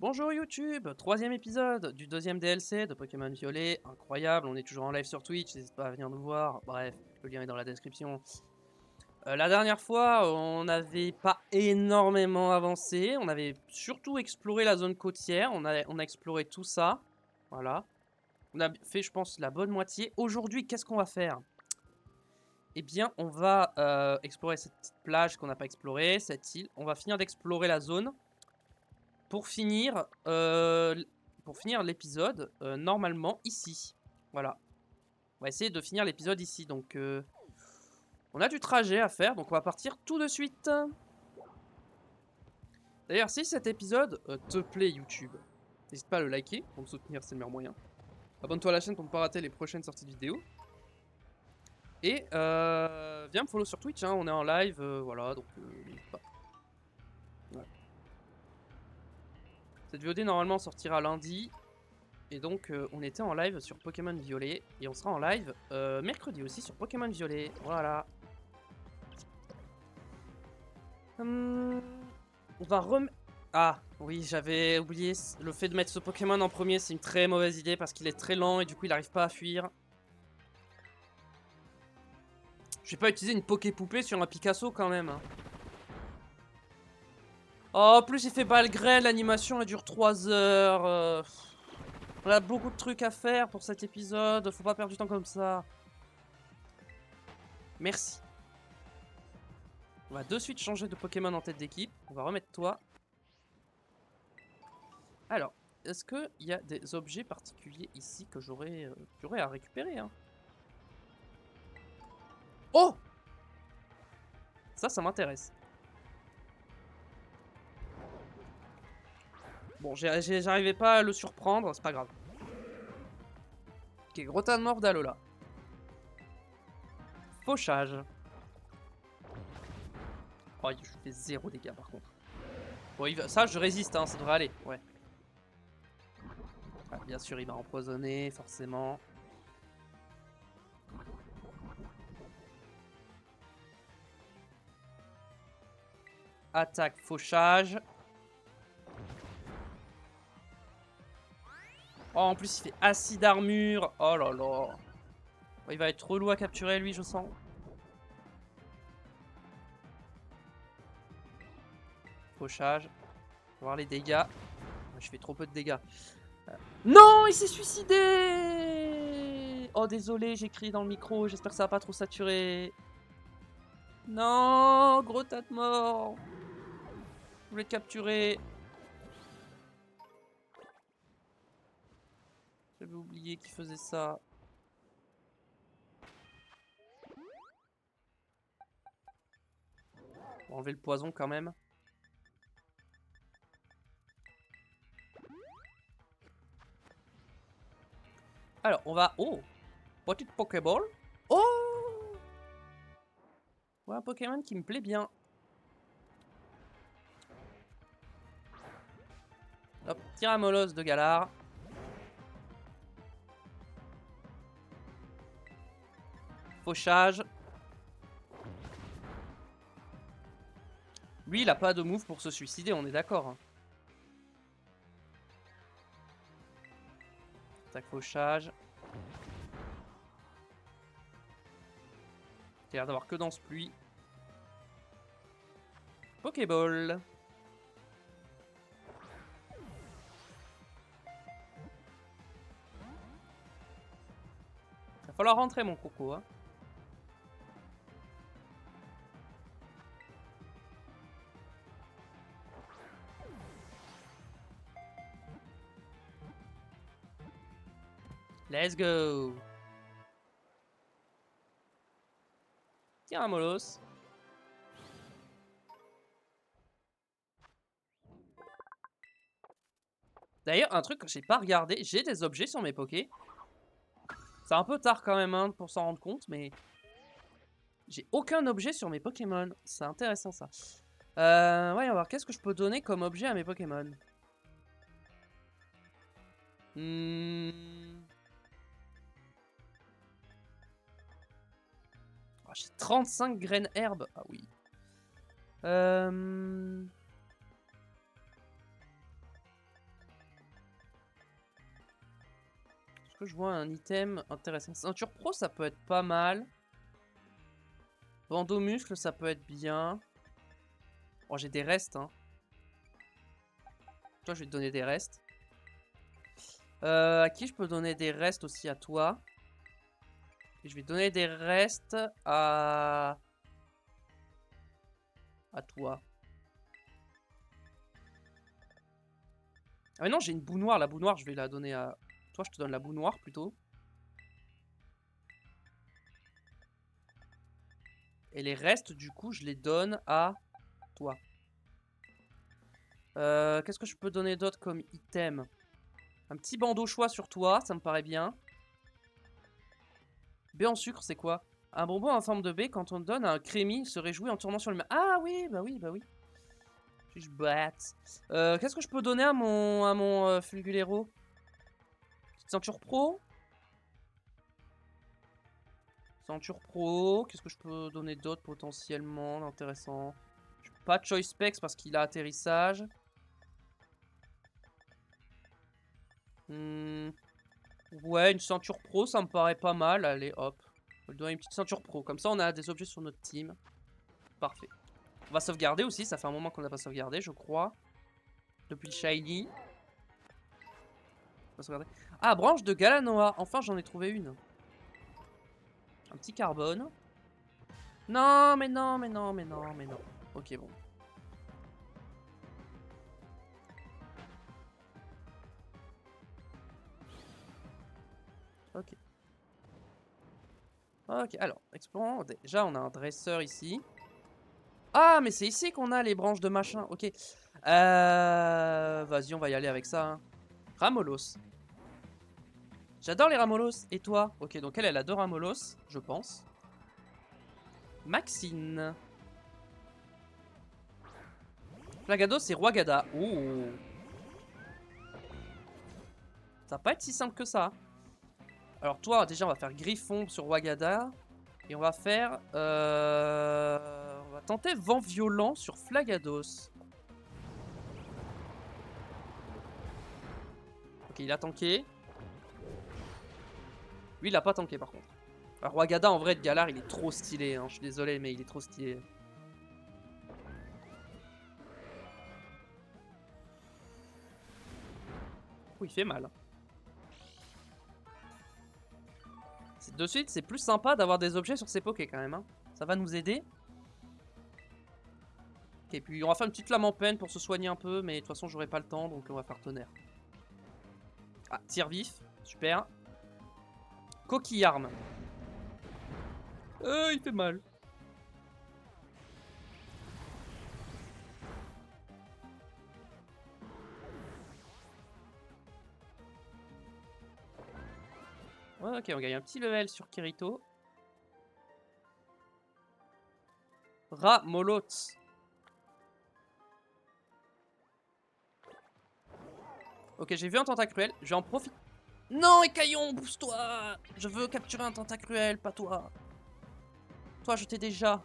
Bonjour YouTube, troisième épisode du deuxième DLC de Pokémon Violet, incroyable, on est toujours en live sur Twitch, n'hésite pas à venir nous voir, bref, le lien est dans la description. La dernière fois, on n'avait pas énormément avancé, on avait surtout exploré la zone côtière, on a exploré tout ça, voilà. On a fait, je pense, la bonne moitié. Aujourd'hui, qu'est-ce qu'on va faire? Eh bien, on va explorer cette petite plage qu'on n'a pas explorée, cette île, on va finir d'explorer la zone. Pour finir, l'épisode, normalement ici. Voilà. On va essayer de finir l'épisode ici. Donc, on a du trajet à faire, donc on va partir tout de suite. D'ailleurs, si cet épisode te plaît, YouTube, n'hésite pas à le liker pour me soutenir, c'est le meilleur moyen. Abonne-toi à la chaîne pour ne pas rater les prochaines sorties de vidéos. Et viens me follow sur Twitch, hein, on est en live, voilà, donc n'hésite pas. Ouais. Cette VOD normalement sortira lundi. Et donc on était en live sur Pokémon Violet. Et on sera en live mercredi aussi sur Pokémon Violet. Voilà. On va Ah oui, j'avais oublié. Le fait de mettre ce Pokémon en premier, c'est une très mauvaise idée parce qu'il est très lent et du coup il n'arrive pas à fuir. Je vais pas utiliser une Poké-poupée sur un Picasso quand même. Hein. Oh, en plus il fait balle grêle, l'animation elle dure 3 heures. On a beaucoup de trucs à faire pour cet épisode, faut pas perdre du temps comme ça. Merci. On va de suite changer de Pokémon en tête d'équipe. On va remettre toi. Alors, est-ce qu'il y a des objets particuliers ici que j'aurais à récupérer hein? Oh! Ça m'intéresse. Bon, j'arrivais pas à le surprendre, c'est pas grave. Ok, Grotta de mort d'Alola. Fauchage. Oh, je fais 0 dégâts par contre. Bon, ça je résiste, hein, ça devrait aller, ouais. Ah, bien sûr, il m'a empoisonné, forcément. Attaque, fauchage. Oh, en plus, il fait acide armure. Oh là là. Oh, il va être relou à capturer, lui, je sens. Fauchage. Voir les dégâts. Je fais trop peu de dégâts. Non, il s'est suicidé. Oh, désolé, j'ai crié dans le micro. J'espère que ça va pas trop saturer. Non, gros tas de mort. Je voulais le capturer. J'avais oublié qu'il faisait ça. On va enlever le poison quand même. Alors, on va... Oh! Petite Pokéball. Oh! Ouais, un Pokémon qui me plaît bien. Hop, Tiramolos de Galar. Fauchage. Lui, il a pas de move pour se suicider, on est d'accord. Hein. Attaque fauchage. T'as l'air d'avoir que danse pluie. Pokéball. Va falloir rentrer mon coco. Hein. Let's go. Tiens un molos. D'ailleurs, un truc que j'ai pas regardé, j'ai des objets sur mes pokés. C'est un peu tard quand même hein, pour s'en rendre compte, mais j'ai aucun objet sur mes Pokémon. C'est intéressant ça. Ouais, on va voir qu'est-ce que je peux donner comme objet à mes Pokémon. Oh, j'ai 35 graines herbes. Ah oui. Est-ce que je vois un item intéressant? Ceinture pro, ça peut être pas mal. Bandeau muscle, ça peut être bien. Oh, j'ai des restes, hein. Toi, je vais te donner des restes. À qui je peux donner des restes aussi? À toi. Et je vais donner des restes à... À toi. Ah mais non, j'ai une boue noire. La boue noire, je vais la donner à... Toi, je te donne la boue noire, plutôt. Et les restes, du coup, je les donne à toi. Qu'est-ce que je peux donner d'autre comme item? Un petit bandeau choix sur toi, ça me paraît bien. B en sucre, c'est quoi? Un bonbon en forme de B, quand on le donne à un crémi, il se réjouit en tournant sur lui-même. Ah oui, bah oui, bah oui. Je batte. Qu'est-ce que je peux donner à mon Fulgulero? Petite ceinture pro? Ceinture pro. Qu'est-ce que je peux donner d'autre potentiellement d'intéressant? Pas de choice specs parce qu'il a atterrissage. Ouais, une ceinture pro, ça me paraît pas mal. Allez, hop. On lui donne une petite ceinture pro. Comme ça, on a des objets sur notre team. Parfait. On va sauvegarder aussi. Ça fait un moment qu'on n'a pas sauvegardé, je crois. Depuis le shiny. On va sauvegarder. Ah, branche de Galanoa. Enfin, j'en ai trouvé une. Un petit carbone. Non, mais non, mais non, mais non, mais non. Ok, bon. Ok. Ok, alors, explorons. Déjà, on a un dresseur ici. Ah, mais c'est ici qu'on a les branches de machin. Ok. Vas-y, on va y aller avec ça. Hein. Ramolos. J'adore les Ramolos. Et toi? Ok, donc elle a deux Ramolos, je pense. Maxine. Flagado, c'est Roigada. Oh. Ça va pas être si simple que ça. Alors toi, déjà, on va faire Griffon sur Wagada. Et on va faire... On va tenter Vent Violent sur Flagados. Ok, il a tanké. Lui, il a pas tanké, par contre. Alors, Wagada, en vrai, de Galar, il est trop stylé. Hein. Je suis désolé, mais il est trop stylé. Oh, il fait mal. De suite, c'est plus sympa d'avoir des objets sur ces pokés, quand même. Hein. Ça va nous aider. Ok, puis on va faire une petite lame en peine pour se soigner un peu, mais de toute façon, j'aurai pas le temps, donc on va faire tonnerre. Ah, tir vif. Super. Coquille arme. Il fait mal. Ouais, ok, on gagne un petit level sur Kirito. Ramolots. Ok, j'ai vu un tentacruel. Je vais en profiter. Non, Écaillon, pousse-toi. Je veux capturer un tentacruel, pas toi. Toi, je t'ai déjà.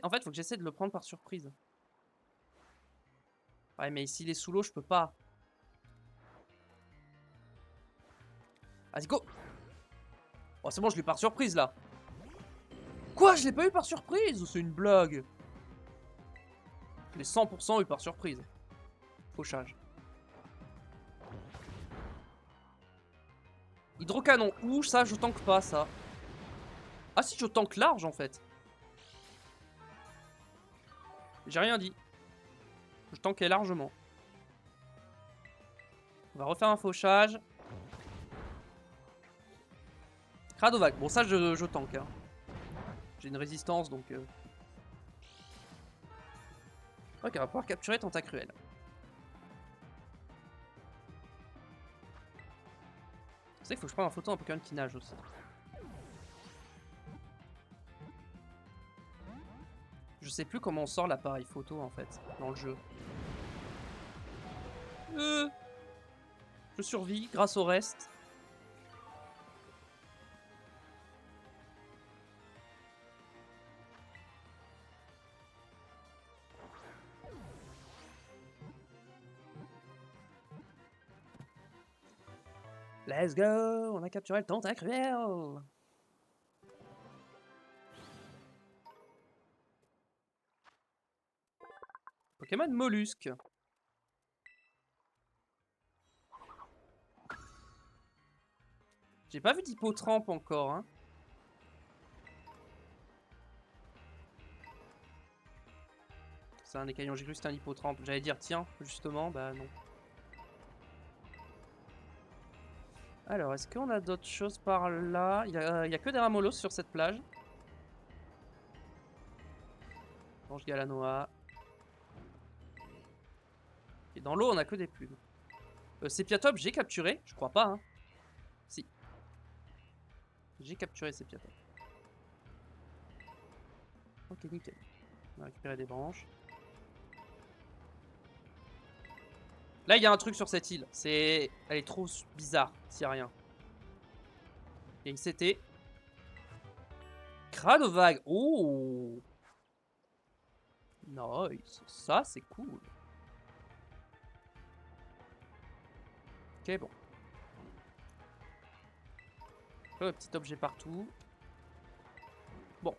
En fait, faut que j'essaie de le prendre par surprise. Ouais, mais s'il est sous l'eau, je peux pas. Vas-y, go. Oh, c'est bon, je l'ai par surprise, là. Quoi? Je l'ai pas eu par surprise? Ou c'est une blague? Je l'ai 100% eu par surprise. Fauchage. Hydrocanon. Ouh, ça, je tank pas, ça. Ah si, je tank large, en fait. J'ai rien dit. Je tankais largement. On va refaire un fauchage. Cradovac. Bon, ça, je tank. Hein. J'ai une résistance, donc... Ok, on va pouvoir capturer Tentacruel. Tu sais qu'il faut que je prenne en photo un Pokémon qui nage aussi. Je sais plus comment on sort l'appareil photo, en fait, dans le jeu. Je survis grâce au reste. Let's go! On a capturé le tentacruel! Pokémon mollusque. J'ai pas vu d'hippotrampe encore, hein. C'est un écaillon, j'ai cru que c'était un hippotrampe. J'allais dire, tiens, justement, bah non. Alors, est-ce qu'on a d'autres choses par là? Il y a que des ramolos sur cette plage. Ange Galanoa. Et dans l'eau, on a que des plumes. Sepiatop, j'ai capturé. Je crois pas, hein. Si. J'ai capturé Sepiatop. Ok, nickel. On a récupéré des branches. Là, il y a un truc sur cette île. Elle est trop bizarre, s'il n'y a rien. Il y a une CT. Crâne Oh! Nice. Ça, c'est cool. Ok, bon. Petit objet partout. Bon.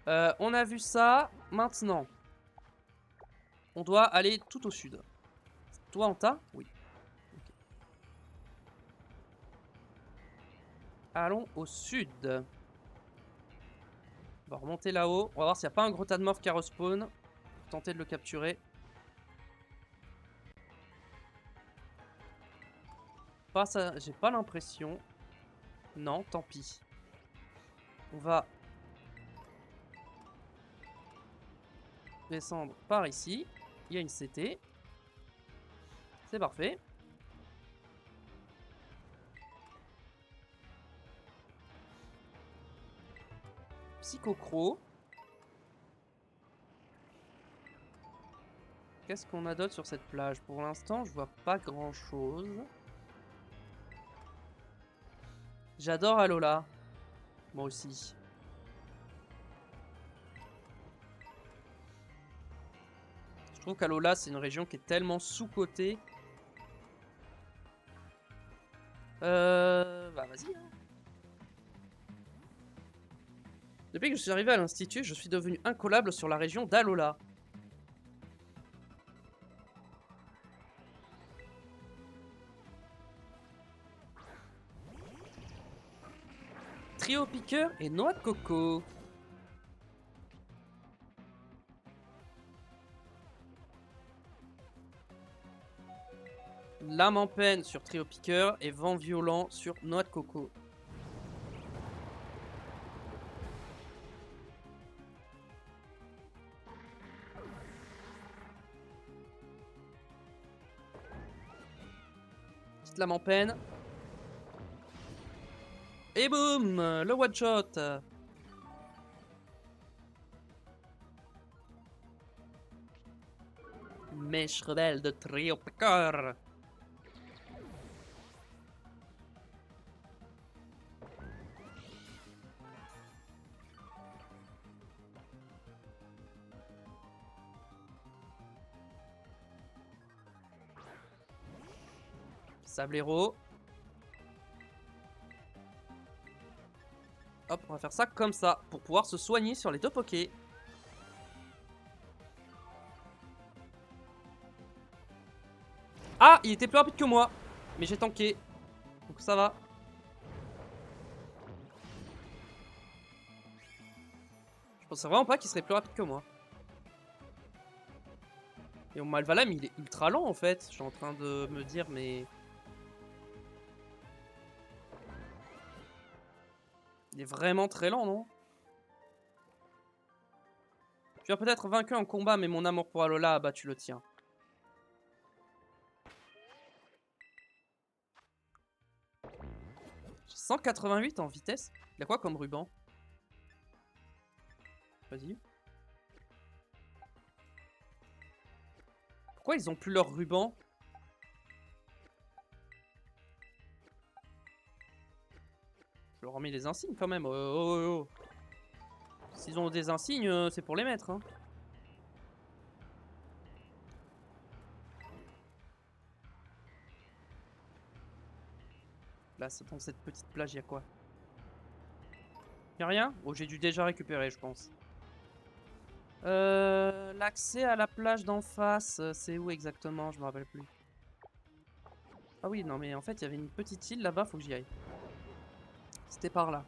On a vu ça. Maintenant, on doit aller tout au sud. Toi, on t'a? Oui. Okay. Allons au sud. On va remonter là-haut. On va voir s'il n'y a pas un gros tas de morph qui respawn. Pour tenter de le capturer. Pas ça, j'ai pas l'impression. Non, tant pis. On va descendre par ici. Il y a une CT. C'est parfait. Psychocro. Qu'est-ce qu'on a d'autre sur cette plage? Pour l'instant, je vois pas grand-chose. J'adore Alola. Moi aussi. Je trouve qu'Alola, c'est une région qui est tellement sous-cotée. Bah vas-y. Hein. Depuis que je suis arrivé à l'Institut, je suis devenu incollable sur la région d'Alola. Trio piqueur et noix de coco. Lame en peine sur trio piqueur et vent violent sur noix de coco. Petite lame en peine. Et boum, le one shot. Mèche rebelle de trio piqueur. Sablero. Hop, on va faire ça comme ça pour pouvoir se soigner sur les deux pokés. Ah, il était plus rapide que moi, mais j'ai tanké. Donc ça va. Je pensais vraiment pas qu'il serait plus rapide que moi. Et mon Malvalam, il est ultra lent en fait. Je suis en train de me dire, mais... Il est vraiment très lent, non? Tu as peut-être vaincu en combat, mais mon amour pour Alola a battu le tien. J'ai 188 en vitesse. Il a quoi comme ruban? Vas-y. Pourquoi ils ont plus leur ruban? Je leur ai mis les insignes quand même. Oh, oh, oh. S'ils ont des insignes, c'est pour les mettre. Hein. place? Dans cette petite plage, il y a quoi? Y'a rien? Oh, j'ai dû déjà récupérer, je pense. L'accès à la plage d'en face, c'est où exactement? Je me rappelle plus. Ah oui, non, mais en fait, il y avait une petite île là-bas, faut que j'y aille. C'était par là.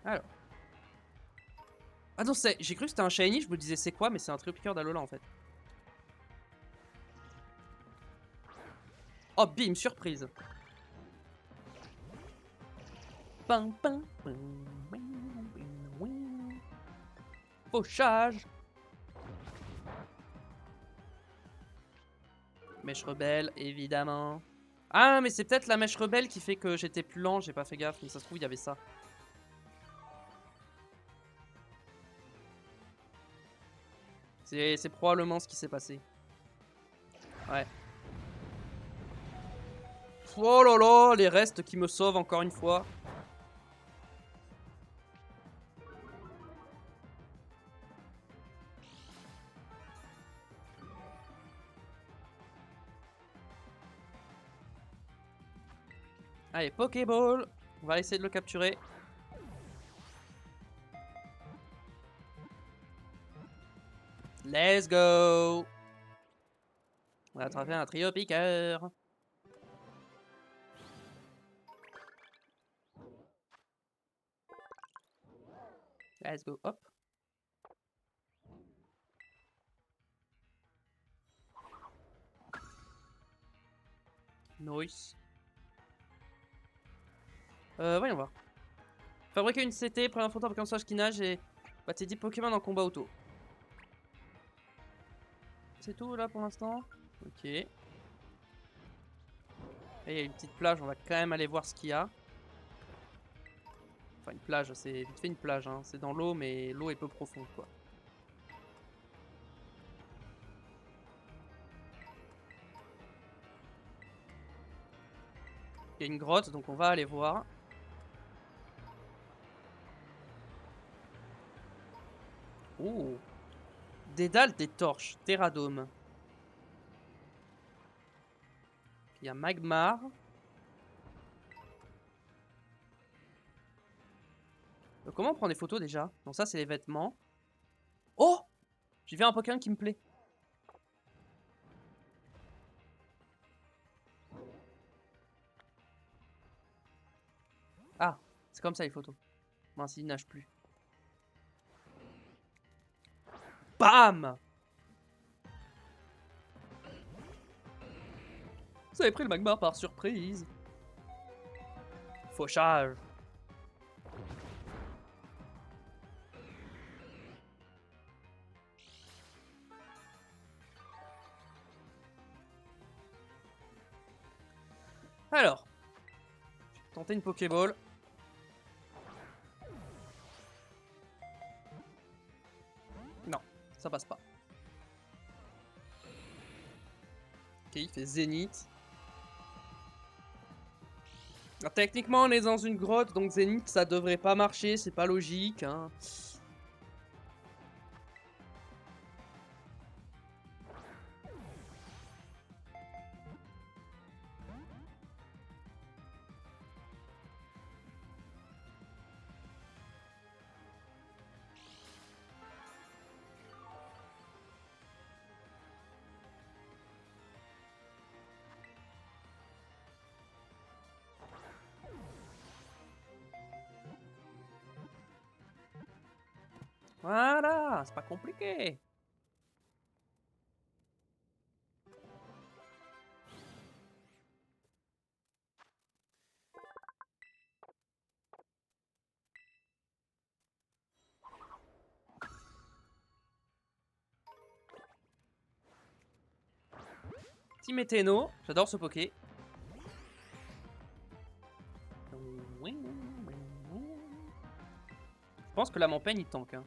Alors. Ah non, j'ai cru que c'était un shiny, je me disais c'est quoi, mais c'est un trio-piqueur d'Alola en fait. Oh, bim, surprise. Fauchage. Mèche rebelle, évidemment. Ah, mais c'est peut-être la mèche rebelle qui fait que j'étais plus lent, j'ai pas fait gaffe, mais ça se trouve, il y avait ça. C'est probablement ce qui s'est passé. Ouais. Oh là là, les restes qui me sauvent encore une fois. Allez, Pokéball. On va essayer de le capturer. Let's go. On va attraper un trio piqueur. Let's go, hop. Nice. Voyons voir. Fabriquer une CT, prendre un photo avec un sage qui nage et battre 10 Pokémon en combat auto. C'est tout là pour l'instant. Ok. Et il y a une petite plage, on va quand même aller voir ce qu'il y a. Enfin une plage, c'est vite fait une plage, hein. C'est dans l'eau mais l'eau est peu profonde quoi. Il y a une grotte donc on va aller voir. Oh. Dédale des torches, Terradome. Il y a Magmar. Comment on prend des photos déjà? Donc ça c'est les vêtements. Oh! J'ai vu un Pokémon qui me plaît. Ah, c'est comme ça les photos. Mince, il nage plus. Bam! Vous avez pris le Magmar par surprise. Fauchage. Alors, je vais tenter une Pokéball. Non, ça passe pas. Ok, il fait Zénith. Alors, techniquement, on est dans une grotte, donc Zénith, ça devrait pas marcher, c'est pas logique. Hein. Voilà, c'est pas compliqué. Timéténo, j'adore ce Poké. Je pense que là, mon peigne, il tank. Hein.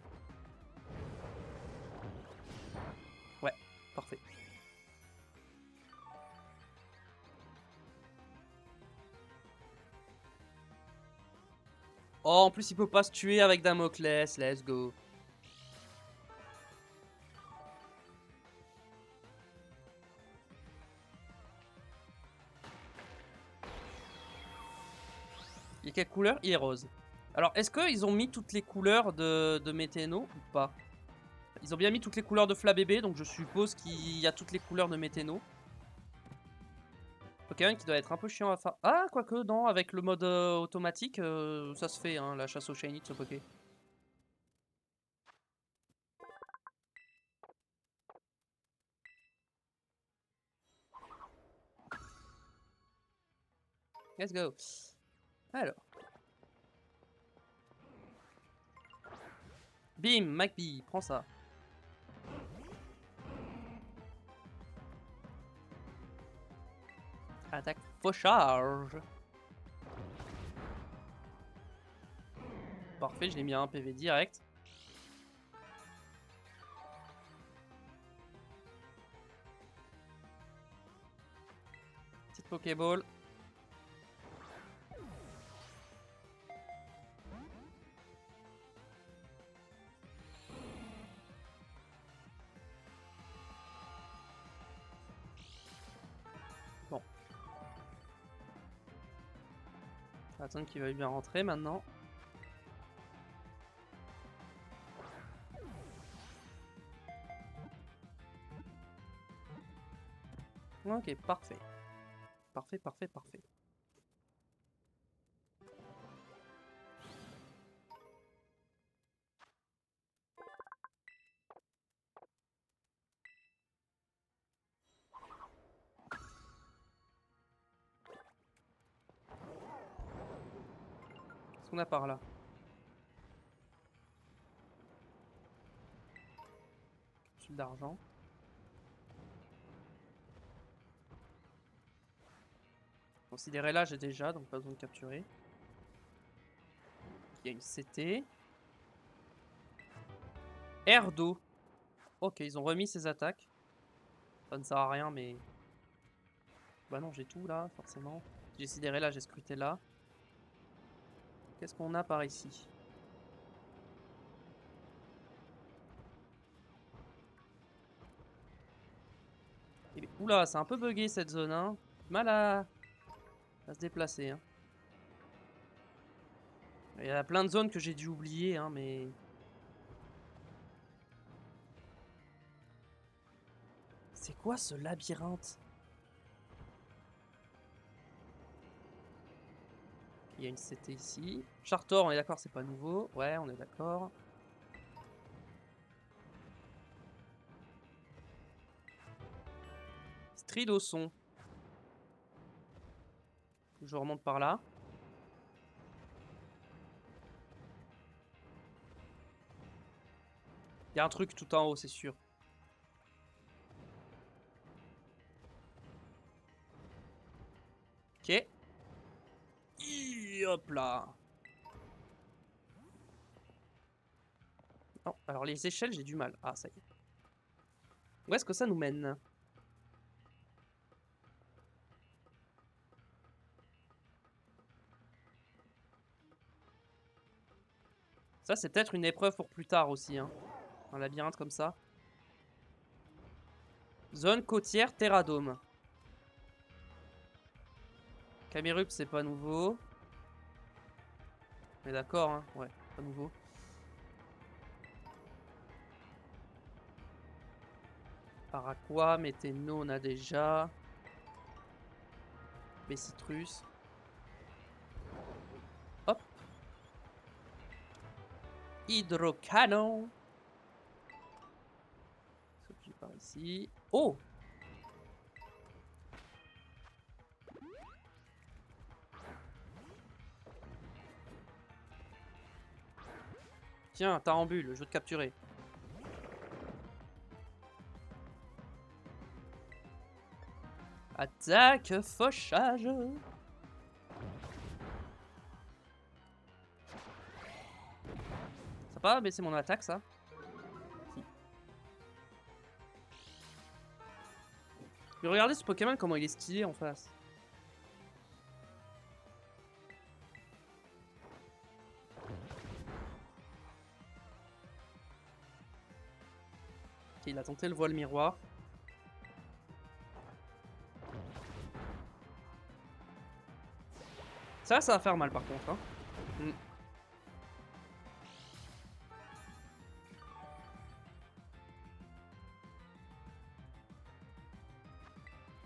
Ouais, parfait. Oh, en plus, il peut pas se tuer avec Damoclès. Let's go. Il est quelle couleur? Il est rose. Alors, est-ce qu'ils ont mis toutes les couleurs de Météno ou pas? Ils ont bien mis toutes les couleurs de Flabébé, donc je suppose qu'il y a toutes les couleurs de Météno. Pokémon qui doit être un peu chiant à faire. Ah, quoique, non, avec le mode automatique, ça se fait, hein, la chasse au shiny de ce Poké. Let's go. Alors. Bim, Magby, prends ça. Attaque fauchage. Parfait, je l'ai mis à 1 PV direct. Petite Pokéball. Bon. On va attendre qu'il veuille bien rentrer maintenant. Ok, parfait. Parfait, parfait, parfait. Qu'est-ce qu'on a par là? Capsule d'argent. Considérez là, j'ai déjà, donc pas besoin de capturer. Il y a une CT. Air d'eau. Ok, ils ont remis ses attaques. Ça ne sert à rien, mais... Bah non, j'ai tout là, forcément. J'ai sidéré là, j'ai scruté là. Qu'est-ce qu'on a par ici? Oula, c'est un peu bugué cette zone, hein. Mal à se déplacer, hein. Il y a plein de zones que j'ai dû oublier, hein, mais... C'est quoi ce labyrinthe? Il y a une CT ici. Chartor, on est d'accord, c'est pas nouveau. Ouais, on est d'accord. Stridosson. Je remonte par là. Il y a un truc tout en haut, c'est sûr. Ok. Hop là. Non, alors les échelles, j'ai du mal. Ah, ça y est. Où est-ce que ça nous mène? Ça, c'est peut-être une épreuve pour plus tard aussi, hein. Un labyrinthe comme ça. Zone côtière Terradome. Camerupt, c'est pas nouveau. On est d'accord, hein? Ouais, pas nouveau. Paraquat, Météno, on a déjà. Citrus. Hop. Hydrocanon. J'ai par ici. Oh! Tiens, Tarambule, je veux te capturer. Attaque, fauchage. Ça va pas baisser mon attaque, ça? Si. Mais regardez ce Pokémon, comment il est stylé en face. Ok, il a tenté le voile miroir. Ça va faire mal par contre. Hein. Mm.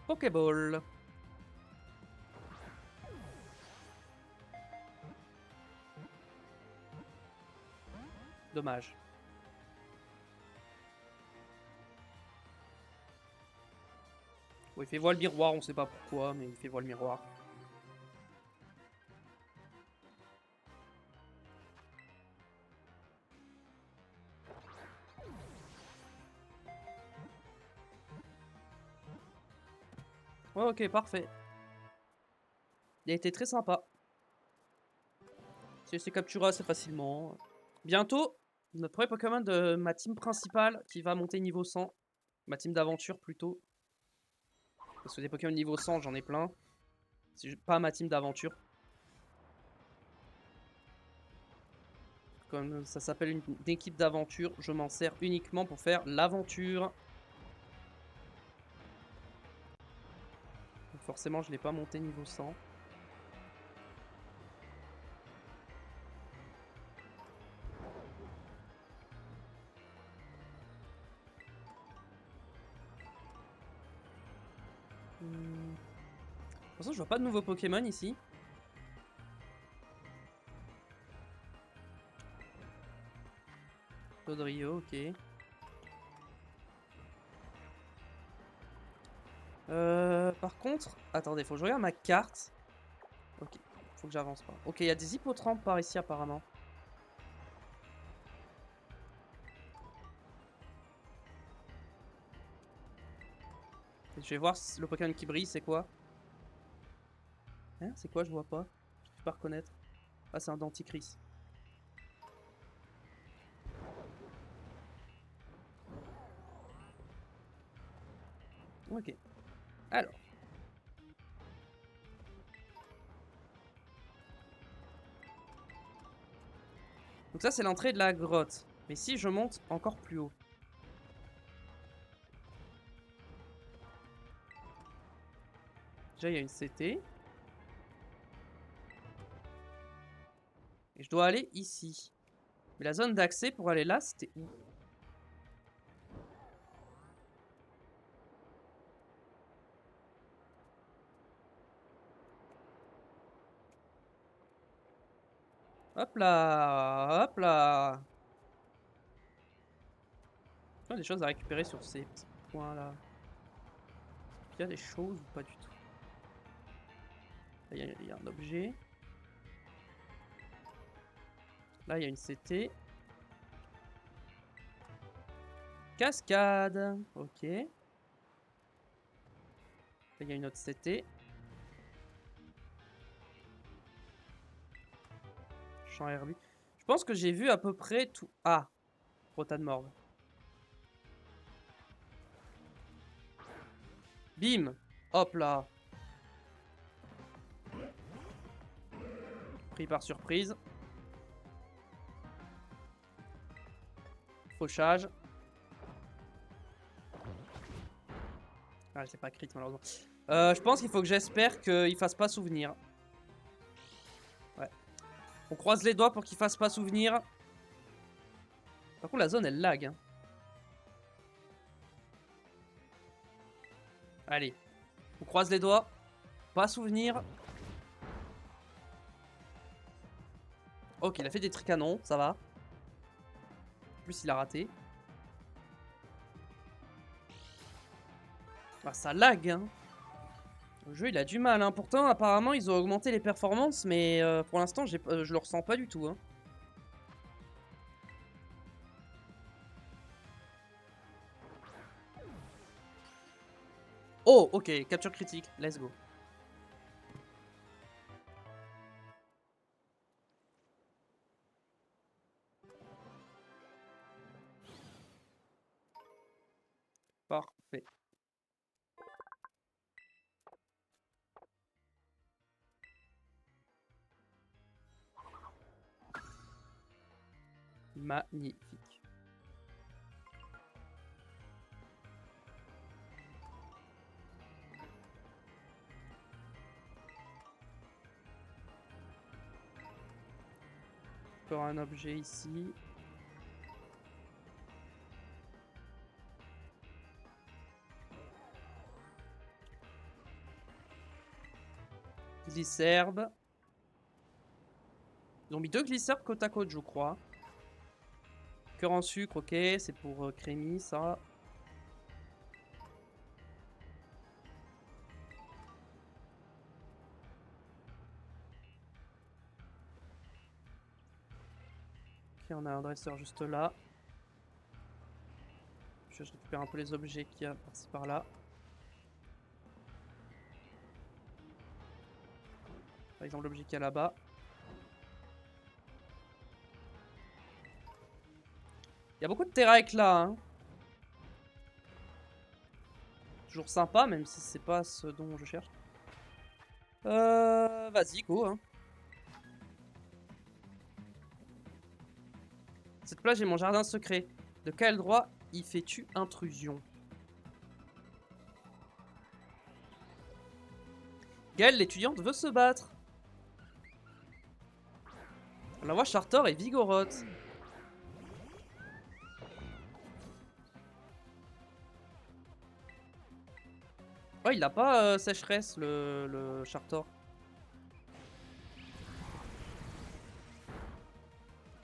Pokéball. Dommage. Bon, il fait voile miroir, on sait pas pourquoi, mais il fait voile miroir. Ouais, ok, parfait. Il a été très sympa. C'est capturé assez facilement. Bientôt, notre premier Pokémon de ma team principale qui va monter niveau 100. Ma team d'aventure plutôt. Parce que des Pokémon niveau 100, j'en ai plein. C'est pas ma team d'aventure. Comme ça s'appelle une équipe d'aventure, je m'en sers uniquement pour faire l'aventure. Forcément, je l'ai pas monté niveau 100. Pour l'instant, je vois pas de nouveaux Pokémon ici. Dodrio, ok. Par contre, attendez, faut que je regarde ma carte. Ok, faut que j'avance pas. Ok, il y a des hippotrampes par ici apparemment. Je vais voir le Pokémon qui brille, c'est quoi? Hein, c'est quoi? Je vois pas. Je peux pas reconnaître. Ah, c'est un denticris. Ok. Alors. Donc ça, c'est l'entrée de la grotte. Mais si je monte encore plus haut. Déjà, il y a une CT. Et je dois aller ici. Mais la zone d'accès pour aller là, c'était où? Hop là! Hop là! Il y a des choses à récupérer sur ces petits points-là. Il y a des choses ou pas du tout? Là, il y a un objet. Là, il y a une CT. Cascade! Ok. Là, il y a une autre CT. Champ herbu. Je pense que j'ai vu à peu près tout. Ah! Rotan de morve. Bim! Hop là! Pris par surprise. Fauchage. Ah, c'est pas crit malheureusement. Je pense qu'il faut que j'espère qu'il fasse pas souvenir. Ouais. On croise les doigts pour qu'il fasse pas souvenir. Par contre, la zone elle lag. Hein. Allez. On croise les doigts. Pas souvenir. Ok, il a fait des tricanons, ça va. En plus, il a raté. Ah, ça lag, hein. Le jeu, il a du mal, hein. Pourtant, apparemment, ils ont augmenté les performances, mais pour l'instant, je le ressens pas du tout, hein. Oh, ok, capture critique, let's go. Parfait. Magnifique. encore un objet ici. Glisserbe. Ils ont mis 2 glisserbes côte à côte, je crois. Cœur en sucre, ok, c'est pour Crémy, ça. Ok, on a un dresseur juste là. Je récupère un peu les objets qu'il y a par-ci par-là. Par exemple, l'objet qu'il y a là-bas. Il y a beaucoup de terrain là, hein. Toujours sympa, même si c'est pas ce dont je cherche. Vas-y, go, hein. Cette plage est mon jardin secret. De quel droit y fais-tu intrusion? Gaëlle, l'étudiante, veut se battre. La voix Chartor est vigorote. Oh, il a pas sécheresse, le Chartor.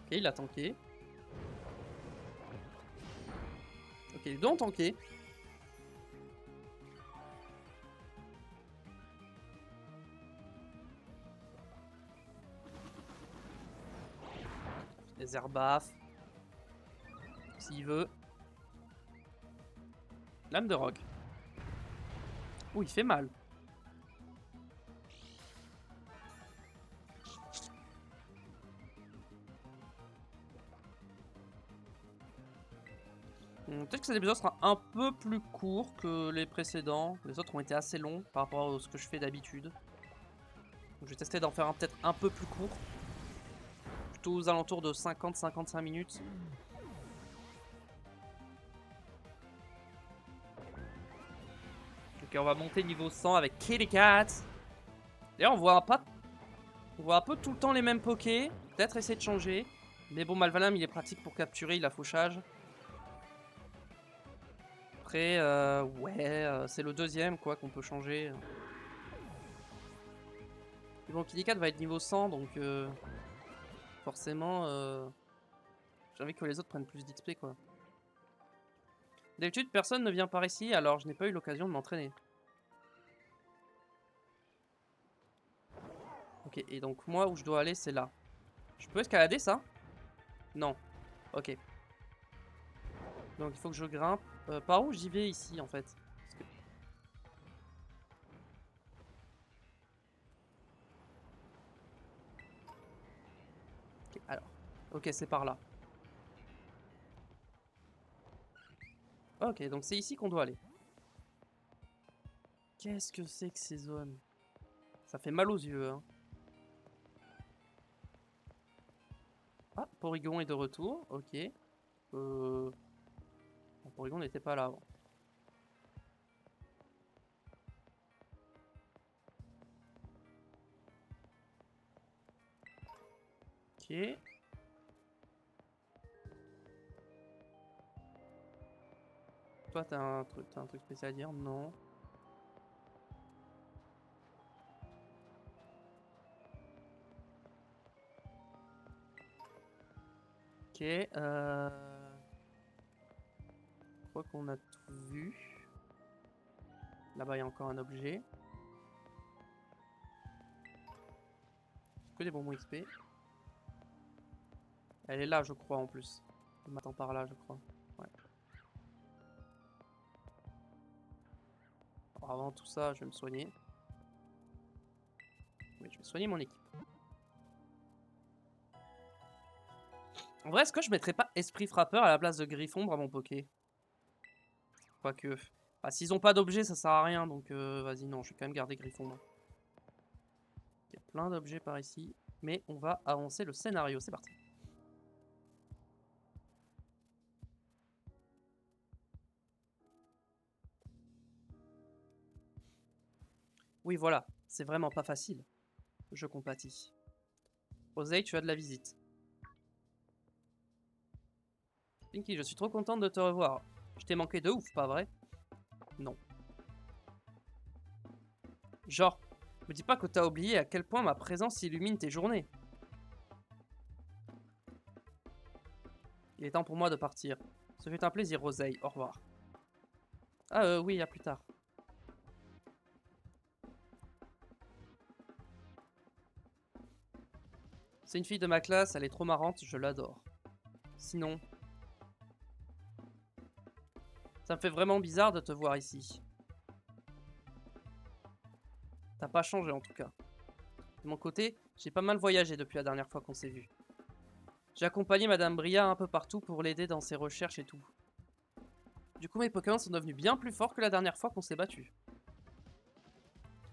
Ok, il a tanké. Ok, les deux ont tanké. Les herbafs. S'il veut. Lame de roc. Ouh, il fait mal. Peut-être que cet épisode sera un peu plus court que les précédents. Les autres ont été assez longs par rapport à ce que je fais d'habitude. Donc, je vais tester d'en faire un peut-être un peu plus court. Plutôt aux alentours de 50-55 minutes. Ok, on va monter niveau 100 avec Kitty Cat. D'ailleurs, on voit un peu tout le temps les mêmes pokés. Peut-être essayer de changer. Mais bon, Malvalam, il est pratique pour capturer, il a fauchage. Après, ouais, c'est le deuxième quoi qu'on peut changer. Et bon, Kitty Cat va être niveau 100, donc forcément, j'ai envie que les autres prennent plus d'XP quoi. D'habitude, personne ne vient par ici, alors je n'ai pas eu l'occasion de m'entraîner. Ok, et donc moi, où je dois aller, c'est là. Je peux escalader ça? Non. Ok. Donc il faut que je grimpe. Par où j'y vais ici en fait? Parce que... Ok, alors. Ok, c'est par là. Ok, donc c'est ici qu'on doit aller. Qu'est-ce que c'est que ces zones? Ça fait mal aux yeux, hein. Ah, Porygon est de retour, ok. Bon, Porygon n'était pas là avant. Ok. Toi, t'as un truc spécial à dire? Non. Ok, je crois qu'on a tout vu. Là-bas, il y a encore un objet. Que des bonbons XP. Elle est là, je crois, en plus. Elle m'attend par là, je crois. Ouais. Alors, avant tout ça, je vais me soigner. Oui, je vais soigner mon équipe. En vrai, est-ce que je mettrais pas Esprit Frappeur à la place de Griffon à mon Poké? Quoique. Ah, s'ils ont pas d'objets, ça sert à rien, donc vas-y, non, je vais quand même garder Griffon. Il y a plein d'objets par ici, mais on va avancer le scénario, c'est parti. Oui, voilà, c'est vraiment pas facile. Je compatis. Oseille, tu as de la visite. Pinky, je suis trop contente de te revoir. Je t'ai manqué de ouf, pas vrai? Non. Genre, me dis pas que t'as oublié à quel point ma présence illumine tes journées. Il est temps pour moi de partir. Ce fut un plaisir, Roseille. Au revoir. Ah oui, à plus tard. C'est une fille de ma classe, elle est trop marrante, je l'adore. Sinon... Ça me fait vraiment bizarre de te voir ici. T'as pas changé en tout cas. De mon côté, j'ai pas mal voyagé depuis la dernière fois qu'on s'est vu. J'ai accompagné Madame Bria un peu partout pour l'aider dans ses recherches et tout. Du coup, mes Pokémon sont devenus bien plus forts que la dernière fois qu'on s'est battu.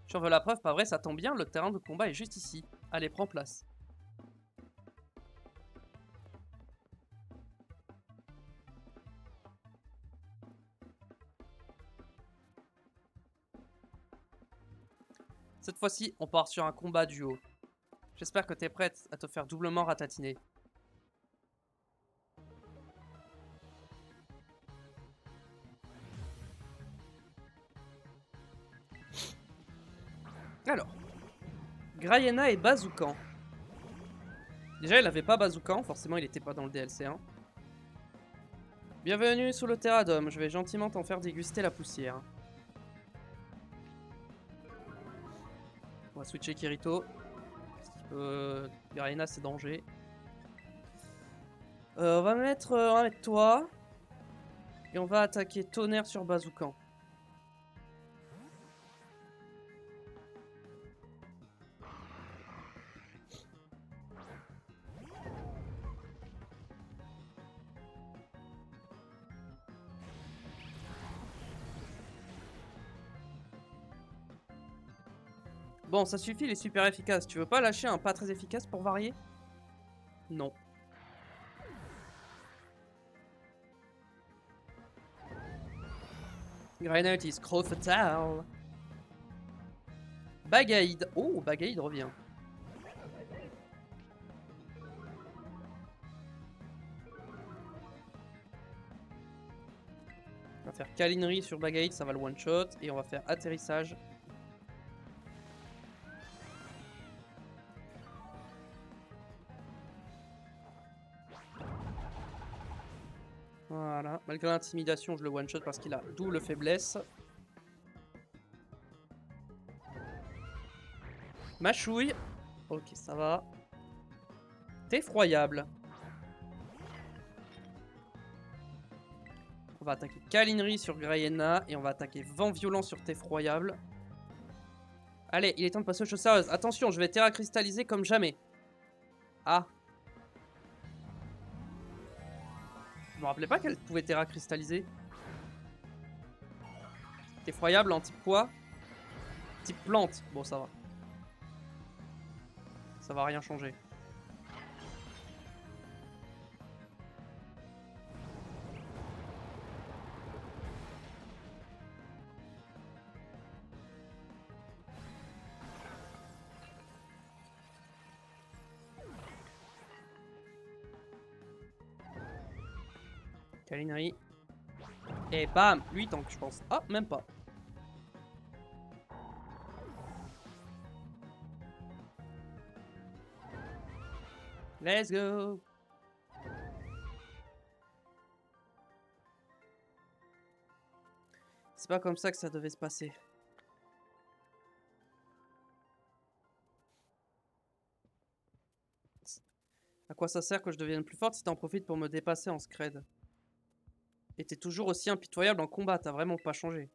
J'en veux la preuve, pas vrai, ça tombe bien, le terrain de combat est juste ici. Allez, prends place. Cette fois-ci, on part sur un combat duo. J'espère que t'es prête à te faire doublement ratatiner. Alors, Grayena et Bazoukan. Déjà, il avait pas Bazoukan, forcément il était pas dans le DLC 1. Bienvenue sous le Terradome, je vais gentiment t'en faire déguster la poussière. On va switcher Kirito. Garena c'est danger. On va mettre toi. Et on va attaquer Tonnerre sur Bazoukan. Bon, ça suffit, il est super efficace. Tu veux pas lâcher un pas très efficace pour varier? Non. Garena utilise Crow Fatal. Bagaïd. Oh, Bagaïd revient. On va faire câlinerie sur Bagaïd, ça va le one shot. Et on va faire atterrissage. Voilà. Malgré l'intimidation, je le one shot parce qu'il a double faiblesse. Mâchouille. Ok, ça va. Effroyable. On va attaquer câlinerie sur Grayena. Et on va attaquer vent violent sur Effroyable. Allez, il est temps de passer aux choses sérieuses. Attention, je vais terra cristalliser comme jamais. Ah. Je me rappelais pas qu'elle pouvait terra cristalliser. Effroyable en type quoi? Type plante. Bon, ça va. Ça va rien changer. Câlinerie. Et bam, lui tank, je pense. Ah, même pas. Let's go. C'est pas comme ça que ça devait se passer. À quoi ça sert que je devienne plus forte si t'en profites pour me dépasser en scred? Et t'es toujours aussi impitoyable en combat, t'as vraiment pas changé.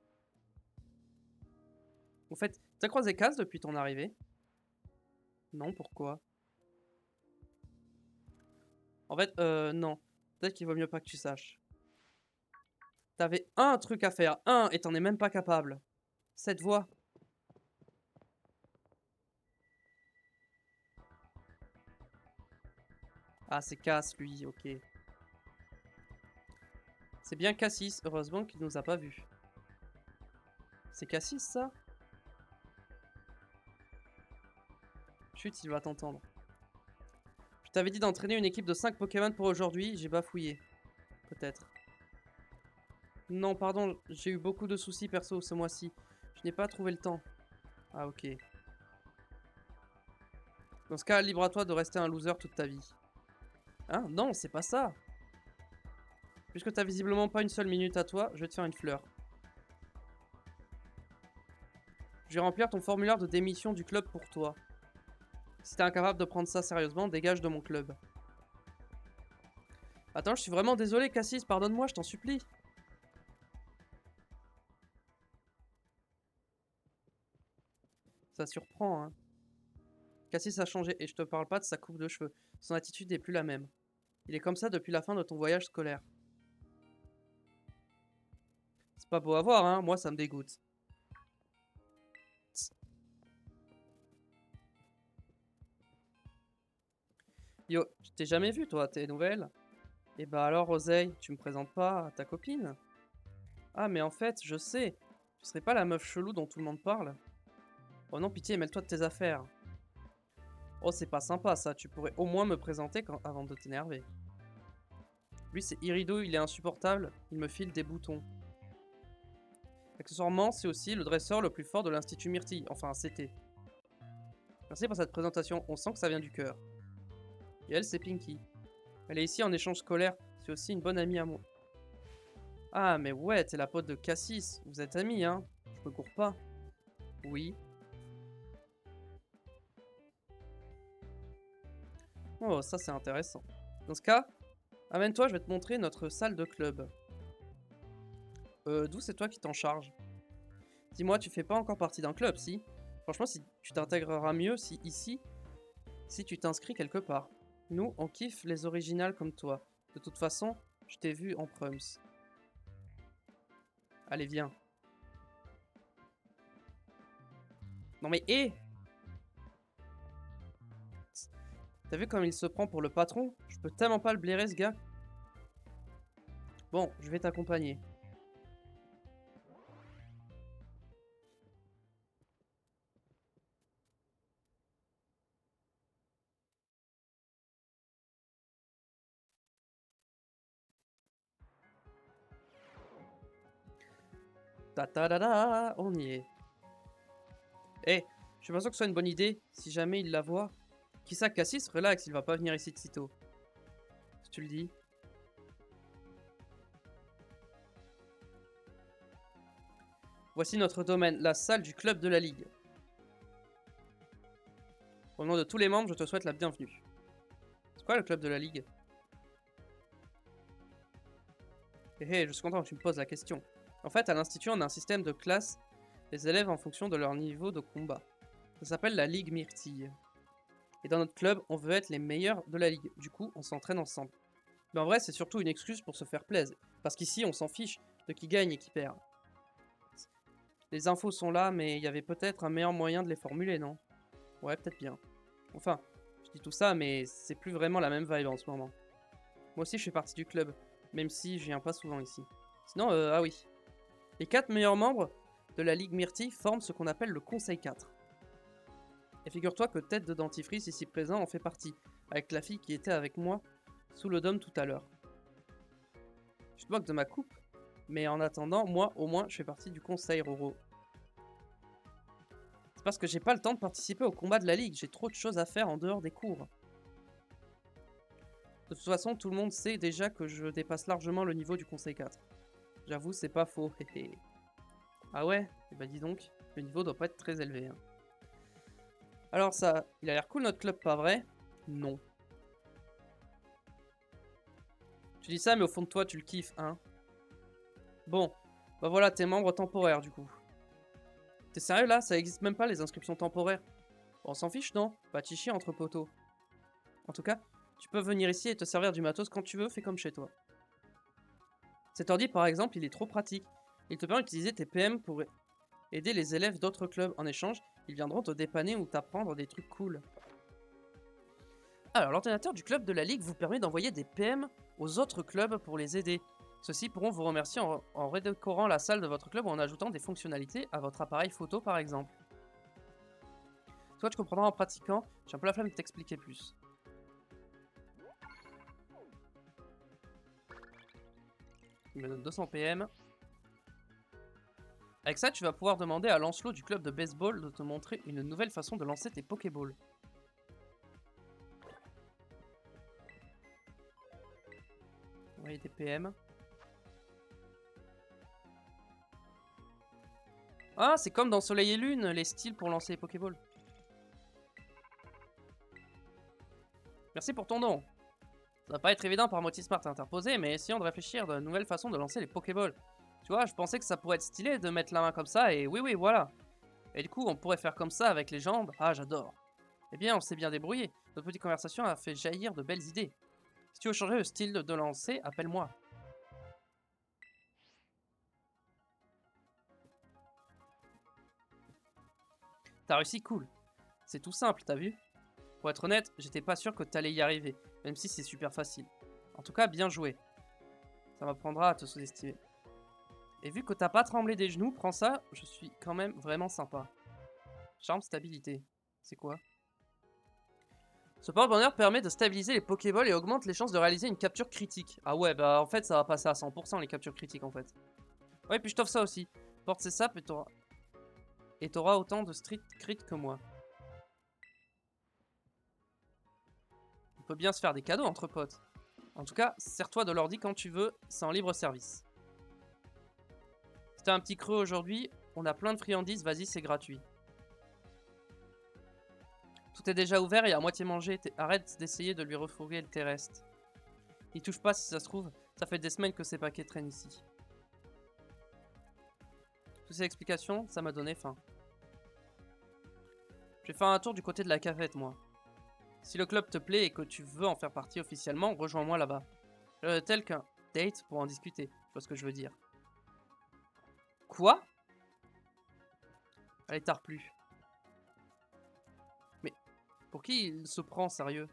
En fait, t'as croisé Kaz depuis ton arrivée? Non, pourquoi? En fait, non. Peut-être qu'il vaut mieux pas que tu saches. T'avais un truc à faire, un, et t'en es même pas capable. Cette voix. Ah, c'est Cass, lui, ok. C'est bien Cassis, heureusement qu'il nous a pas vus. C'est Cassis, ça? Chut, il va t'entendre. Je t'avais dit d'entraîner une équipe de 5 Pokémon pour aujourd'hui, j'ai bafouillé. peut-être. Non, pardon, j'ai eu beaucoup de soucis perso ce mois-ci. Je n'ai pas trouvé le temps. Ah, ok. Dans ce cas, libre à toi de rester un loser toute ta vie. Hein? Non, c'est pas ça. Puisque t'as visiblement pas une seule minute à toi, je vais te faire une fleur. Je vais remplir ton formulaire de démission du club pour toi. Si t'es incapable de prendre ça sérieusement, dégage de mon club. Attends, je suis vraiment désolé, Cassis, pardonne-moi, je t'en supplie. Ça surprend, hein. Cassis a changé, et je te parle pas de sa coupe de cheveux. Son attitude n'est plus la même. Il est comme ça depuis la fin de ton voyage scolaire. C'est pas beau à voir, hein, moi ça me dégoûte. Tss. Yo, je t'ai jamais vu toi, tes nouvelles? Et bah alors, Oseille, tu me présentes pas à ta copine? Ah, mais en fait, je sais. Tu serais pas la meuf chelou dont tout le monde parle? Oh non, pitié, mêle-toi de tes affaires. Oh, c'est pas sympa ça, tu pourrais au moins me présenter avant de t'énerver. Lui, c'est Irido, il est insupportable, il me file des boutons. Accessoirement, c'est aussi le dresseur le plus fort de l'Institut Myrtille. Enfin, c'était. Merci pour cette présentation, on sent que ça vient du cœur. Et elle, c'est Pinky. Elle est ici en échange scolaire, c'est aussi une bonne amie à moi. Ah, mais ouais, t'es la pote de Cassis, vous êtes amis, hein? Je me cours pas. Oui. Oh, ça c'est intéressant. Dans ce cas, amène-toi, je vais te montrer notre salle de club. D'où c'est toi qui t'en charge? Dis-moi, tu fais pas encore partie d'un club, si? Franchement, si tu t'intégreras mieux si ici, si tu t'inscris quelque part. Nous, on kiffe les originales comme toi. De toute façon, je t'ai vu en prums. Allez, viens. Non mais hé! T'as vu comme il se prend pour le patron? Je peux tellement pas le blairer ce gars. Bon, je vais t'accompagner. Ta ta da da, on y est. Eh, je suis pas sûr que ce soit une bonne idée, si jamais il la voit. Qui ça, Cassis? Relax, il va pas venir ici de sitôt. Si tu le dis. Voici notre domaine, la salle du club de la Ligue. Au nom de tous les membres, je te souhaite la bienvenue. C'est quoi le club de la Ligue? Hé, je suis content que tu me poses la question. En fait, à l'Institut, on a un système de classe des élèves en fonction de leur niveau de combat. Ça s'appelle la Ligue Myrtille. Et dans notre club, on veut être les meilleurs de la Ligue. Du coup, on s'entraîne ensemble. Mais en vrai, c'est surtout une excuse pour se faire plaisir. Parce qu'ici, on s'en fiche de qui gagne et qui perd. Les infos sont là, mais il y avait peut-être un meilleur moyen de les formuler, non? Ouais, peut-être bien. Enfin, je dis tout ça, mais c'est plus vraiment la même vibe en ce moment. Moi aussi, je fais partie du club, même si je viens pas souvent ici. Sinon, ah oui. Les 4 meilleurs membres de la Ligue Myrtille forment ce qu'on appelle le Conseil 4. Et figure-toi que Tête de Dentifrice, ici présent, en fait partie, avec la fille qui était avec moi sous le dôme tout à l'heure. Je te moque de ma coupe, mais en attendant, moi, au moins, je fais partie du Conseil, Roro. C'est parce que j'ai pas le temps de participer au combat de la Ligue, j'ai trop de choses à faire en dehors des cours. De toute façon, tout le monde sait déjà que je dépasse largement le niveau du Conseil 4. J'avoue, c'est pas faux, héhé. Ah ouais? Eh bah dis donc, le niveau doit pas être très élevé. Hein. Alors ça, il a l'air cool notre club, pas vrai? Non. Tu dis ça, mais au fond de toi, tu le kiffes, hein? Bon, bah voilà, t'es membre temporaire du coup. T'es sérieux là? Ça existe même pas les inscriptions temporaires. On s'en fiche, non? Pas de chichi entre poteaux. En tout cas, tu peux venir ici et te servir du matos quand tu veux, fais comme chez toi. Cet ordi par exemple, il est trop pratique. Il te permet d'utiliser tes PM pour aider les élèves d'autres clubs. En échange, ils viendront te dépanner ou t'apprendre des trucs cool. Alors, l'ordinateur du club de la Ligue vous permet d'envoyer des PM aux autres clubs pour les aider. Ceux-ci pourront vous remercier en redécorant la salle de votre club ou en ajoutant des fonctionnalités à votre appareil photo par exemple. Toi, tu comprendras en pratiquant, j'ai un peu la flemme de t'expliquer plus. Il me donne 200 PM. Avec ça, tu vas pouvoir demander à Lancelot du club de baseball de te montrer une nouvelle façon de lancer tes Pokéballs. Oui, des PM. Ah, c'est comme dans Soleil et Lune, les styles pour lancer les Pokéballs. Merci pour ton don. Ça va pas être évident par Motismart à interposer, mais essayons de réfléchir de nouvelles façons de lancer les Pokéballs. Tu vois, je pensais que ça pourrait être stylé de mettre la main comme ça, et oui, voilà. Et du coup, on pourrait faire comme ça avec les jambes. Ah, j'adore. Eh bien, on s'est bien débrouillé. Notre petite conversation a fait jaillir de belles idées. Si tu veux changer le style de lancer, appelle-moi. T'as réussi, cool. C'est tout simple, t'as vu? Pour être honnête, j'étais pas sûr que t'allais y arriver, même si c'est super facile. En tout cas, bien joué. Ça m'apprendra à te sous-estimer. Et vu que t'as pas tremblé des genoux, prends ça, je suis quand même vraiment sympa. Charme stabilité. C'est quoi? Ce porte-bonheur permet de stabiliser les Pokéballs et augmente les chances de réaliser une capture critique. Ah ouais, bah en fait ça va passer à 100% les captures critiques en fait. Ouais, puis je t'offre ça aussi. Porte ces sapes et t'auras autant de street crit que moi. On peut bien se faire des cadeaux entre potes. En tout cas, sers-toi de l'ordi quand tu veux, c'est en libre service. Si t'as un petit creux aujourd'hui, on a plein de friandises, vas-y c'est gratuit. Tout est déjà ouvert et à moitié mangé, arrête d'essayer de lui refourguer tes restes. Il touche pas si ça se trouve, ça fait des semaines que ces paquets traînent ici. Toutes ces explications, ça m'a donné faim. Je vais faire un tour du côté de la cafette, moi. Si le club te plaît et que tu veux en faire partie officiellement, rejoins-moi là-bas. Tel qu'un date pour en discuter, tu vois ce que je veux dire. Quoi? Allez, tard plus. Mais pour qui il se prend, sérieux?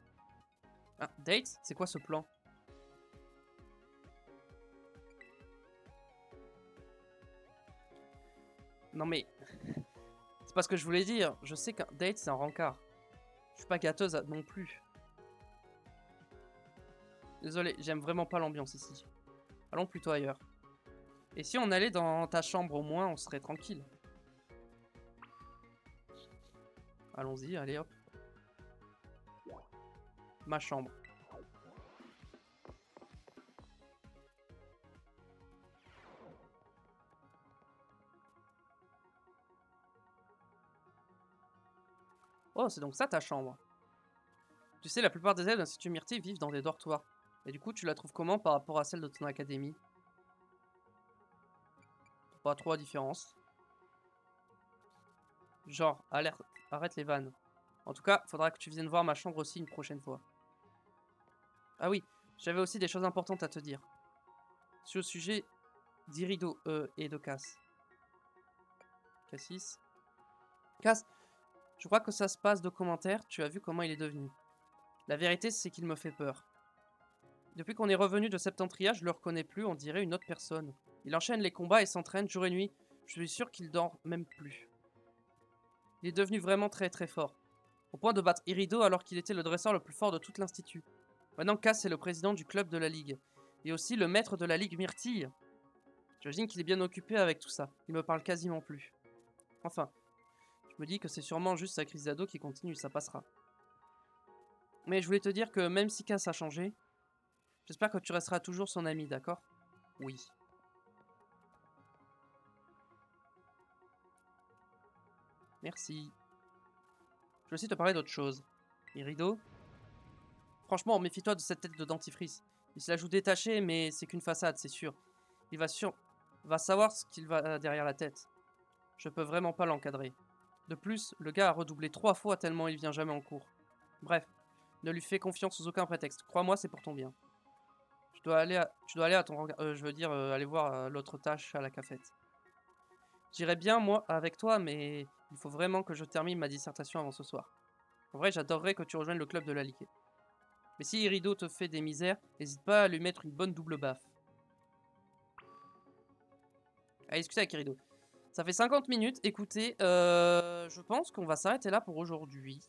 Ah, date? C'est quoi ce plan? Non mais... C'est pas ce que je voulais dire. Je sais qu'un date, c'est un rencard. Je suis pas gâteuse non plus. Désolé, j'aime vraiment pas l'ambiance ici. Allons plutôt ailleurs. Et si on allait dans ta chambre au moins, on serait tranquille. Allons-y, allez hop. Ma chambre. Oh, c'est donc ça ta chambre. Tu sais, la plupart des élèves de l'Institut Myrtille vivent dans des dortoirs. Et du coup, tu la trouves comment par rapport à celle de ton académie? Pas trop à différence. Genre, alerte, arrête les vannes. En tout cas, faudra que tu viennes voir ma chambre aussi une prochaine fois. Ah oui, j'avais aussi des choses importantes à te dire. Sur le sujet d'Irido et de Cass. Cassis. Cass, je crois que ça se passe de commentaires, tu as vu comment il est devenu. La vérité, c'est qu'il me fait peur. Depuis qu'on est revenu de Septentria, je le reconnais plus, on dirait une autre personne. Il enchaîne les combats et s'entraîne jour et nuit. Je suis sûr qu'il dort même plus. Il est devenu vraiment très très fort. Au point de battre Irido alors qu'il était le dresseur le plus fort de toute l'institut. Maintenant, Cass est le président du club de la ligue. Et aussi le maître de la ligue Myrtille. J'imagine qu'il est bien occupé avec tout ça. Il me parle quasiment plus. Enfin, je me dis que c'est sûrement juste sa crise d'ado qui continue, ça passera. Mais je voulais te dire que même si Cass a changé, j'espère que tu resteras toujours son ami, d'accord? Oui. Merci. Je vais aussi te parler d'autre chose. Irido? Franchement, méfie-toi de cette tête de dentifrice. Il se la joue détachée, mais c'est qu'une façade, c'est sûr. Il va savoir ce qu'il va derrière la tête. Je peux vraiment pas l'encadrer. De plus, le gars a redoublé 3 fois tellement il vient jamais en cours. Bref, ne lui fais confiance sous aucun prétexte. Crois-moi, c'est pour ton bien. Tu dois aller à ton je veux dire, aller voir l'autre tâche à la cafette. J'irais bien, moi, avec toi, mais il faut vraiment que je termine ma dissertation avant ce soir. En vrai, j'adorerais que tu rejoignes le club de la Ligue. Mais si Irido te fait des misères, n'hésite pas à lui mettre une bonne double baffe. Allez, discuter avec Irido. Ça fait 50 minutes, écoutez, je pense qu'on va s'arrêter là pour aujourd'hui.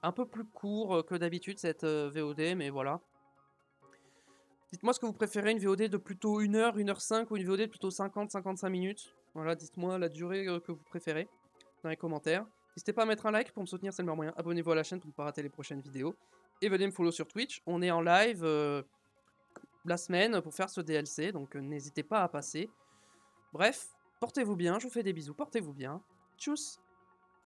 Un peu plus court que d'habitude cette VOD, mais voilà. Dites-moi ce que vous préférez, une VOD de plutôt 1 heure, 1 h 05 ou une VOD de plutôt 50-55 minutes. Voilà, dites-moi la durée que vous préférez dans les commentaires. N'hésitez pas à mettre un like pour me soutenir, c'est le meilleur moyen. Abonnez-vous à la chaîne pour ne pas rater les prochaines vidéos. Et venez me follow sur Twitch. On est en live la semaine pour faire ce DLC, donc n'hésitez pas à passer. Bref, portez-vous bien, je vous fais des bisous, portez-vous bien. Tchuss!